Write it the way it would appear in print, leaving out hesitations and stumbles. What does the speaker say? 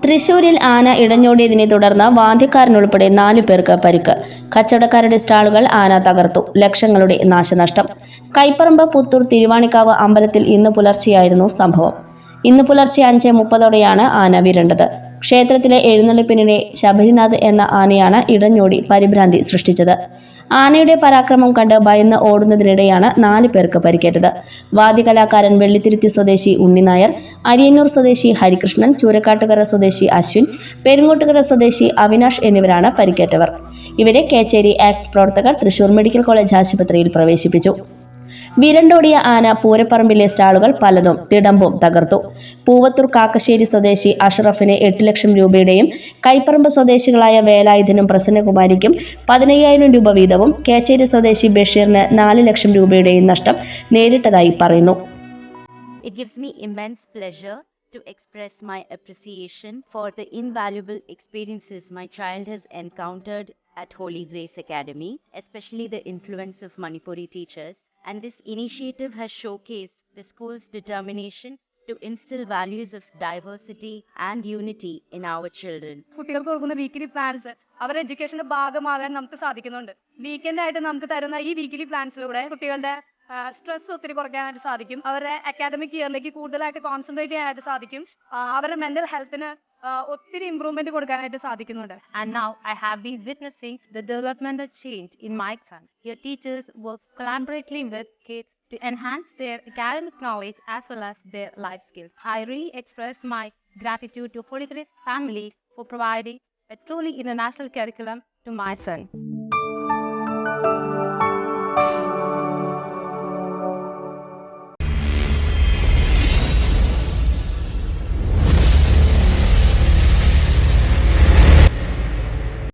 തൃശൂരിൽ ആന ഇടഞ്ഞോടിയതിനെ തുടർന്ന് വാദ്യക്കാരനുൾപ്പെടെ 4 പേർക്ക് പരിക്ക്. കച്ചവടക്കാരുടെ സ്റ്റാളുകൾ ആന തകർത്തു. ലക്ഷങ്ങളുടെ നാശനഷ്ടം. കൈപ്പറമ്പ് പുത്തൂർ തിരുവാണിക്കാവ് അമ്പലത്തിൽ ഇന്ന് പുലർച്ചെയായിരുന്നു സംഭവം. ഇന്ന് പുലർച്ചെ 5:30ഓടെയാണ് ആന വിരണ്ടത്. ക്ഷേത്രത്തിലെ എഴുന്നള്ളിപ്പിനിടെ ശബരിനാഥ് എന്ന ആനയാണ് ഇടഞ്ഞോടി പരിഭ്രാന്തി സൃഷ്ടിച്ചത്. ആനയുടെ പരാക്രമം കണ്ട് ഭയന്ന് ഓടുന്നതിനിടെയാണ് 4 പേർക്ക് പരിക്കേറ്റത്. വാദ്യകലാകാരൻ വെള്ളിത്തിരുത്തി സ്വദേശി ഉണ്ണിനായർ, അരിയന്നൂർ സ്വദേശി ഹരികൃഷ്ണൻ, ചൂരക്കാട്ടുകര സ്വദേശി അശ്വിൻ, പെരുങ്ങോട്ടുകര സ്വദേശി അവിനാഷ് എന്നിവരാണ് പരിക്കേറ്റവർ. ഇവരെ കേച്ചേരി ആക്ട്സ് പ്രവർത്തകർ തൃശൂർ മെഡിക്കൽ കോളേജ് ആശുപത്രിയിൽ പ്രവേശിപ്പിച്ചു. വിരണ്ടോടിയ ആന പൂരപ്പറമ്പിലെ സ്റ്റാളുകൾ പലതും തിടമ്പും തകർത്തു. പൂവത്തൂർ കാക്കശ്ശേരി സ്വദേശി അഷറഫിന് 8 ലക്ഷം രൂപയുടെയും കൈപ്പറമ്പ് സ്വദേശികളായ വേലായുധനും പ്രസന്നകുമാരിക്കും 15,000 രൂപ വീതവും കേച്ചേരി സ്വദേശി ബഷീറിന് 4 ലക്ഷം രൂപയുടെയും നഷ്ടം നേരിട്ടതായി പറയുന്നു. It gives me immense pleasure to express my appreciation for the invaluable experiences my child has encountered at Holy Grace Academy, especially the influence of Manipuri teachers. And this initiative has showcased the school's determination to instill values of diversity and unity in our children. കുട്ടികൾക്ക് കൊടുക്കുന്ന weekly plans അവരുടെ എഡ്യൂക്കേഷന്റെ ഭാഗമാകാൻ നമുക്ക് സാധിക്കുന്നുണ്ട്. Weekend ആയിട്ട് നമുക്ക് തരുന്ന ഈ വീക്കിലി പ്ലാൻസിലൂടെ കുട്ടികളുടെ സ്ട്രെസ് ഒത്തിരി കുറയ്ക്കാനായിട്ട് സാധിക്കും. അവരുടെ അക്കാദമിക് ഇയറിലേക്ക് കൂടുതലായിട്ട് കോൺസെൻട്രേറ്റ് ചെയ്യാനായിട്ട് സാധിക്കും. അവരുടെ മെന്റൽ ഹെൽത്തിന് ഒത്തിരി ഇംപ്രൂവ്മെന്റ് കൊടുക്കാനായിട്ട് സാധിക്കുന്നുണ്ട്. And now I have been witnessing the developmental change in my son. Your teachers work collaboratively with kids to enhance their academic knowledge as well as their life skills. I really express my gratitude to Holy Grace family for providing a truly international curriculum to my son.